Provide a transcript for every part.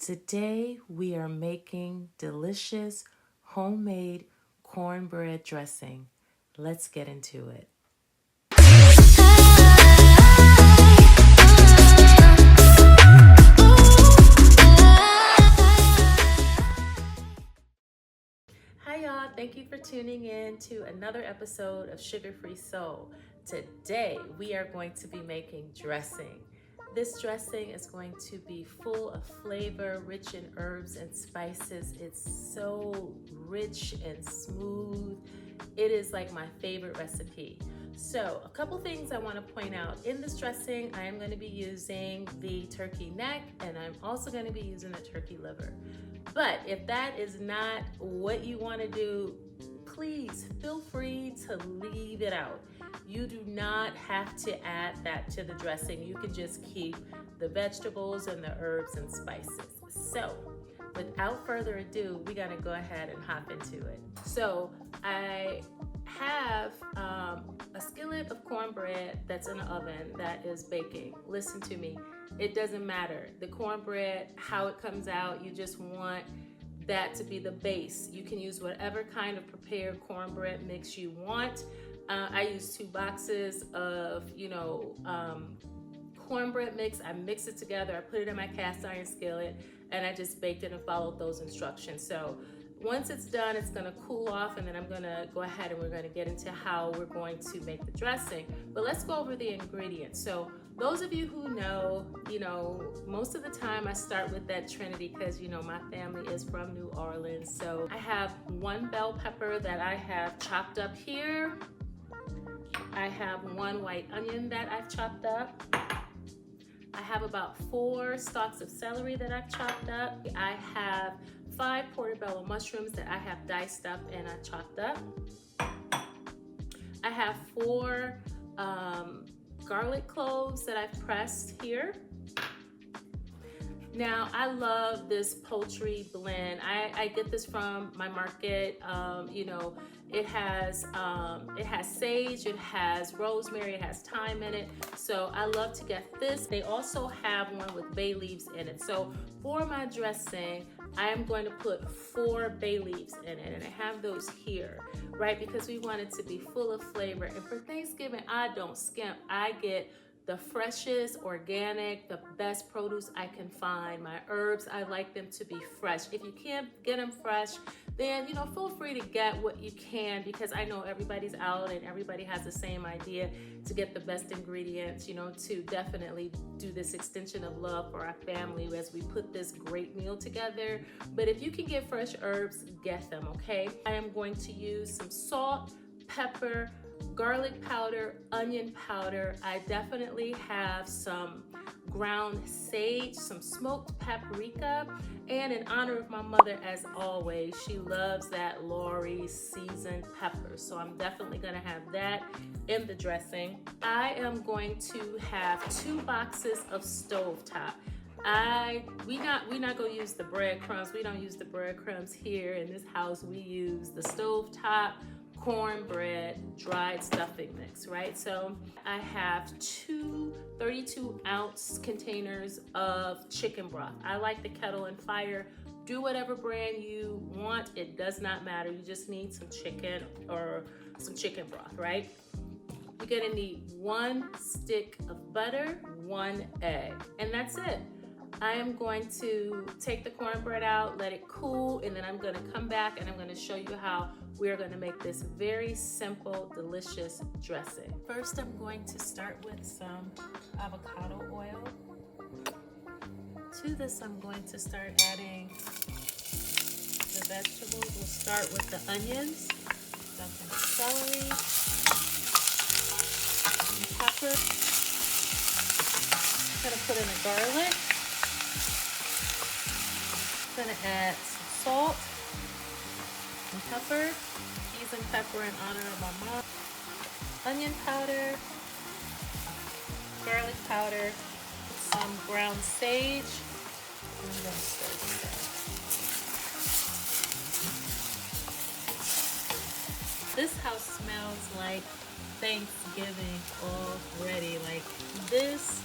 Today we are making delicious homemade cornbread dressing. Let's get into it. Hi y'all, thank you for tuning in to another episode of Sugar Free Soul. Today we are going to be making dressing. This dressing is going to be full of flavor, rich in herbs and spices. It's so rich and smooth. It is like my favorite recipe. So a couple things I want to point out. In this dressing, I am going to be using the turkey neck and I'm also going to be using the turkey liver. But if that is not what you want to do, please feel free to leave it out. You do not have to add that to the dressing. You can just keep the vegetables and the herbs and spices. So without further ado, we gotta go ahead and hop into it. So I have a skillet of cornbread that's in the oven that is baking. Listen to me, it doesn't matter. The cornbread, how it comes out, you just want that to be the base. You can use whatever kind of prepared cornbread mix you want. I use 2 boxes of, cornbread mix. I mix it together, I put it in my cast iron skillet, and I just baked it and followed those instructions. So once it's done, it's gonna cool off, and then I'm gonna go ahead and we're gonna get into how we're going to make the dressing. But let's go over the ingredients. So those of you who know, most of the time I start with that Trinity because, my family is from New Orleans. So I have 1 bell pepper that I have chopped up here. I have 1 white onion that I've chopped up. I have about 4 stalks of celery that I've chopped up. I have 5 portobello mushrooms that I have diced up and I chopped up. I have 4 garlic cloves that I've pressed here. Now, I love this poultry blend. I get this from my market. It has sage, it has rosemary, it has thyme in it. So I love to get this. They also have one with bay leaves in it. So for my dressing, I am going to put 4 bay leaves in it, and I have those here, right? Because we want it to be full of flavor. And for Thanksgiving, I don't skimp. I get the freshest, organic, the best produce I can find. My herbs, I like them to be fresh. If you can't get them fresh, then feel free to get what you can, because I know everybody's out and everybody has the same idea to get the best ingredients, to definitely do this extension of love for our family as we put this great meal together. But if you can get fresh herbs, get them, okay? I am going to use some salt, pepper, garlic powder, onion powder. I definitely have some ground sage, some smoked paprika, and in honor of my mother, as always, she loves that Lori seasoned pepper. So I'm definitely gonna have that in the dressing. I am going to have 2 boxes of stovetop. We not gonna use the breadcrumbs. We don't use the breadcrumbs here in this house. We use the stovetop cornbread dried stuffing mix, right? So I have 2 32-ounce containers of chicken broth. I like the Kettle and Fire. Do whatever brand you want. It does not matter. You just need some chicken or some chicken broth, right? You're gonna need 1 stick of butter, 1 egg, and that's it. I am going to take the cornbread out, let it cool, and then I'm gonna come back and I'm gonna show you how we're gonna make this very simple, delicious dressing. First, I'm going to start with some avocado oil. To this, I'm going to start adding the vegetables. We'll start with the onions, then the celery, and pepper. I'm gonna put in the garlic. I'm gonna add some salt and pepper, cheese and pepper in honor of my mom, onion powder, garlic powder, some ground sage, and I'm gonna stir this up. This house smells like Thanksgiving already. Like this,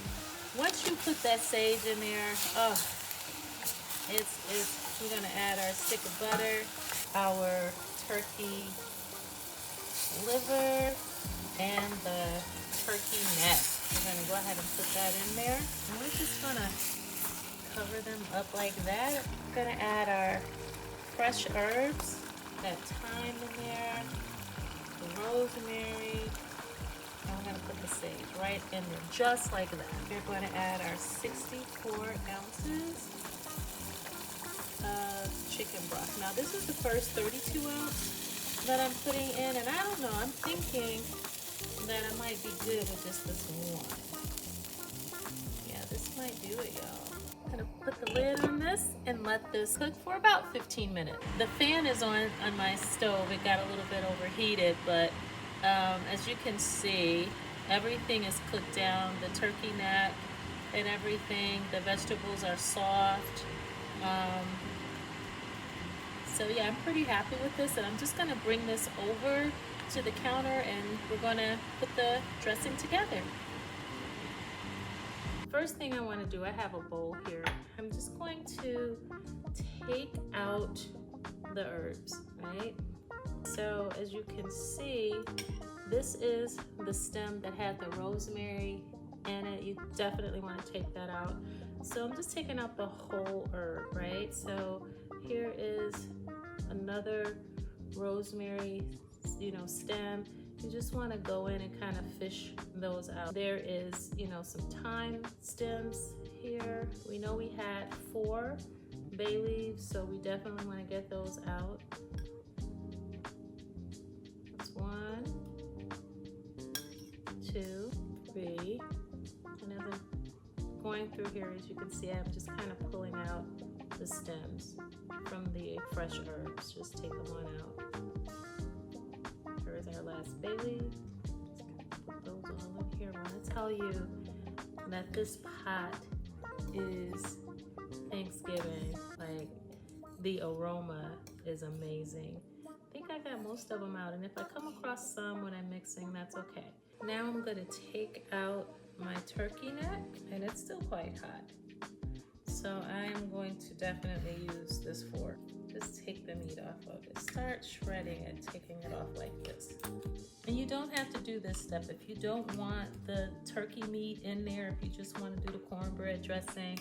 once you put that sage in there, We're gonna add our stick of butter, our turkey liver, and the turkey neck. We're gonna go ahead and put that in there. And we're just gonna cover them up like that. We're gonna add our fresh herbs, that thyme in there, the rosemary, and we're gonna put the sage right in there, just like that. We're going to add our 64 ounces of chicken broth. Now this is the first 32 ounce that I'm putting in, and I don't know, I'm thinking that I might be good with just this one. Yeah, this might do it, y'all. I'm gonna put the lid on this and let this cook for about 15 minutes. The fan is on my stove. It got a little bit overheated, but as you can see, everything is cooked down. The turkey neck and everything, the vegetables are soft. So yeah, I'm pretty happy with this, and I'm just gonna bring this over to the counter and we're gonna put the dressing together. First thing I want to do, I have a bowl here. I'm just going to take out the herbs, right? So as you can see, this is the stem that had the rosemary in it. You definitely want to take that out. So I'm just taking out the whole herb, right? So here is another rosemary, stem. You just want to go in and kind of fish those out. There is, some thyme stems here. We know we had 4 bay leaves, so we definitely want to get those out. That's 1, 2, 3. And as I'm going through here, as you can see, I'm just kind of pulling out the stems from the fresh herbs. Just take them on out. Here's our last bay leaf. Put those all in here. I want to tell you that this pot is Thanksgiving. Like, the aroma is amazing. I think I got most of them out, and if I come across some when I'm mixing, that's okay. Now I'm going to take out my turkey neck, and it's still quite hot. So I am going to definitely use this fork. Just take the meat off of it. Start shredding it, taking it off like this. And you don't have to do this step. If you don't want the turkey meat in there, if you just want to do the cornbread dressing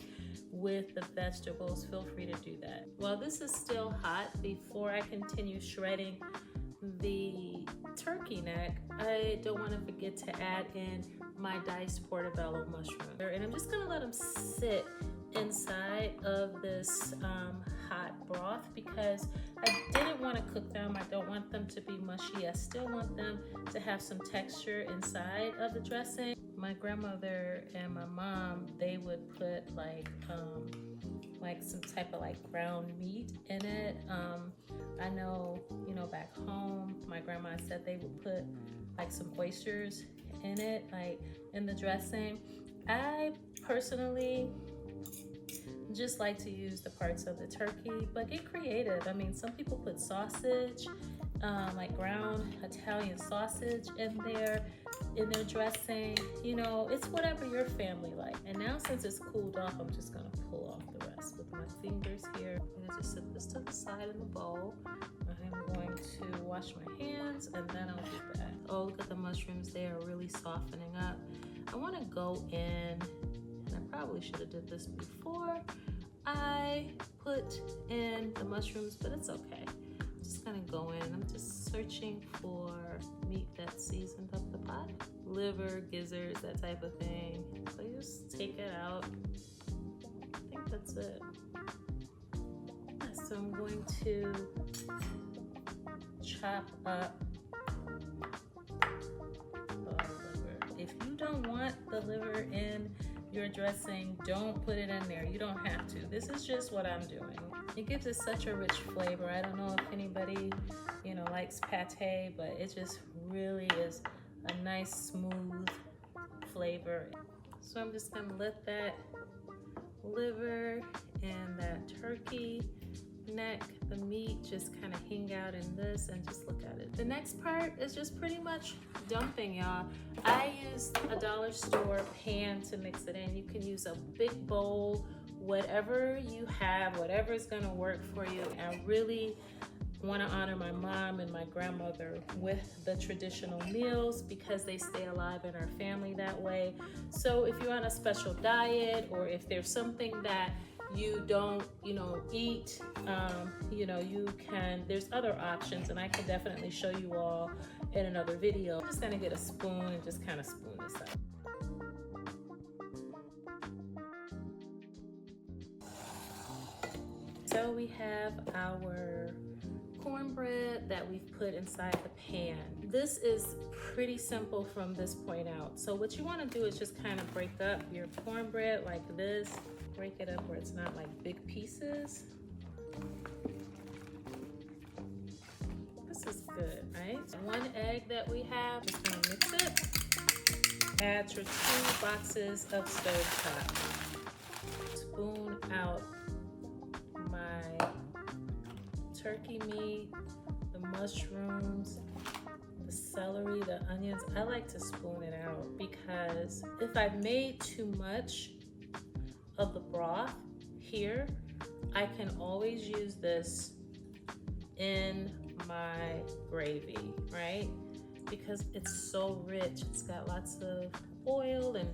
with the vegetables, feel free to do that. While this is still hot, before I continue shredding the turkey neck, I don't want to forget to add in my diced portobello mushroom. And I'm just going to let them sit inside of this hot broth because I didn't want to cook them. I don't want them to be mushy. I still want them to have some texture inside of the dressing. My grandmother and my mom, they would put like some type of ground meat in it. I know, back home, my grandma said they would put some oysters in it, in the dressing. I personally just like to use the parts of the turkey, but get creative. I mean, some people put sausage, ground Italian sausage in their dressing. It's whatever your family like. And now since it's cooled off, I'm just gonna pull off the rest with my fingers here. I'm gonna just set this to the side in the bowl. I'm going to wash my hands and then I'll be back. Oh, look at the mushrooms. They are really softening up. I wanna go in, and I probably should have did this before I put in the mushrooms, but it's okay. I'm just gonna go in. I'm just searching for meat that's seasoned up the pot. Liver, gizzards, that type of thing. So you just take it out. I think that's it. So I'm going to chop up the liver. If you don't want the liver in your dressing, don't put it in there. You don't have to. This is just what I'm doing. It gives it such a rich flavor. I don't know if anybody, likes pate, but it just really is a nice, smooth flavor. So I'm just gonna let that liver and that turkey neck, the meat, just kind of hang out in this and just look at it. The next part is just pretty much dumping, y'all. I use a dollar store pan to mix it in. You can use a big bowl whatever you have, whatever is gonna work for you. And I really want to honor my mom and my grandmother with the traditional meals because they stay alive in our family that way. So if you're on a special diet, or if there's something that you don't, eat, you can, there's other options, and I can definitely show you all in another video. I'm just gonna get a spoon and just kind of spoon this up. So we have our cornbread that we've put inside the pan. This is pretty simple from this point out. So what you want to do is just kind of break up your cornbread like this. Break it up where it's not like big pieces. This is good, right? One egg that we have, just gonna mix it. Add your 2 boxes of stovetop. Spoon out my turkey meat, the mushrooms, the celery, the onions. I like to spoon it out because if I made too much of the broth here, I can always use this in my gravy, right? Because it's so rich. It's got lots of oil and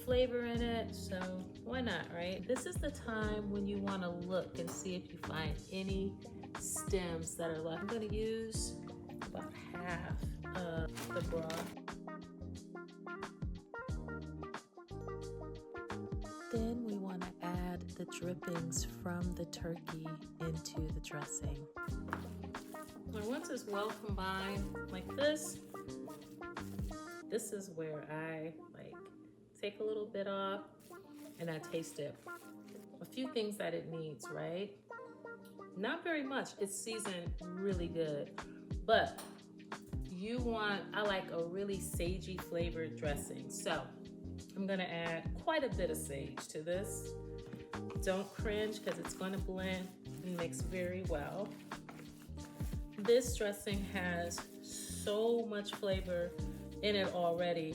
flavor in it, so why not, right? This is the time when you want to look and see if you find any stems that are left. I'm going to use about half of the broth. Then we want to add the drippings from the turkey into the dressing. Now once it's well combined like this is where I take a little bit off and I taste it. A few things that it needs, right? Not very much. It's seasoned really good, but I like a really sagey flavored dressing. So I'm gonna add quite a bit of sage to this. Don't cringe because it's gonna blend and mix very well. This dressing has so much flavor in it already.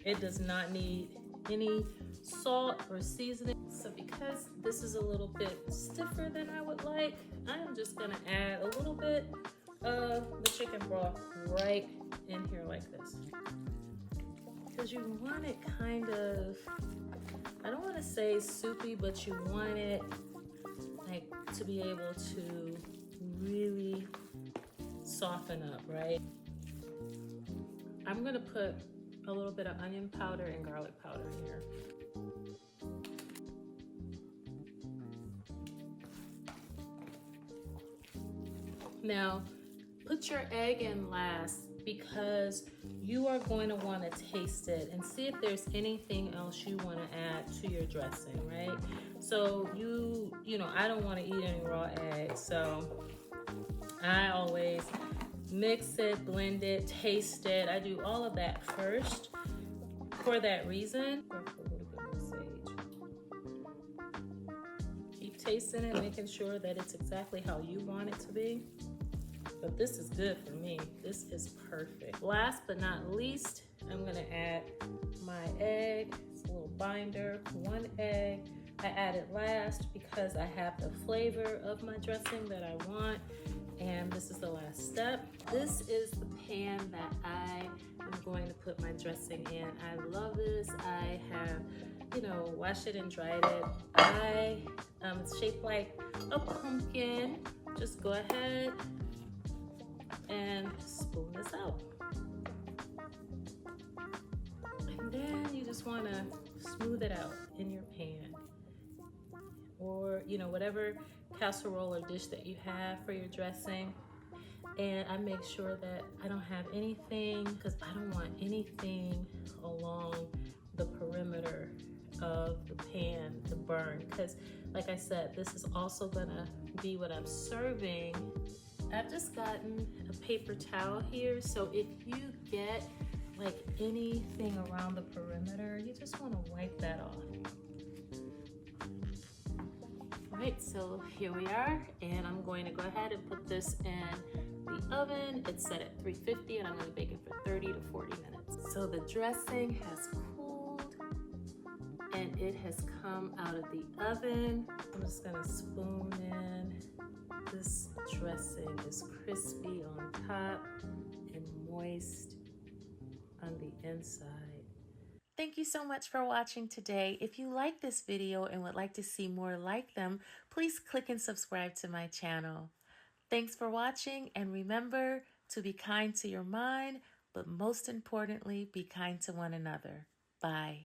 It does not need any salt or seasoning. So because this is a little bit stiffer than I would like, I'm just gonna add a little bit of the chicken broth right in here like this. Because you want it kind of, I don't want to say soupy, but you want it to be able to really soften up, right? I'm gonna put a little bit of onion powder and garlic powder here. Now, put your egg in last because you are going to want to taste it and see if there's anything else you want to add to your dressing, right? So I don't want to eat any raw eggs, so I always mix it, blend it, taste it. I do all of that first for that reason. A little bit more sage. Keep tasting it, making sure that it's exactly how you want it to be. But this is good for me. This is perfect. Last but not least, I'm gonna add my egg. It's a little binder, 1 egg. I add it last because I have the flavor of my dressing that I want. And this is the last step. This is the pan that I am going to put my dressing in. I love this. I have, washed it and dried it. It's shaped like a pumpkin. Just go ahead and spoon this out. And then you just want to smooth it out in your pan, or whatever casserole or dish that you have for your dressing. And I make sure that I don't have anything, because I don't want anything along the perimeter of the pan to burn, because like I said, this is also gonna be what I'm serving. I've just gotten a paper towel here, so if you get anything around the perimeter, you just want to wipe that off. Right, so here we are, and I'm going to go ahead and put this in the oven. It's set at 350, and I'm going to bake it for 30 to 40 minutes. So the dressing has cooled, and it has come out of the oven. I'm just gonna spoon in. This dressing is crispy on top and moist on the inside. Thank you so much for watching today. If you like this video and would like to see more like them, please click and subscribe to my channel. Thanks for watching, and remember to be kind to your mind, but most importantly, be kind to one another. Bye.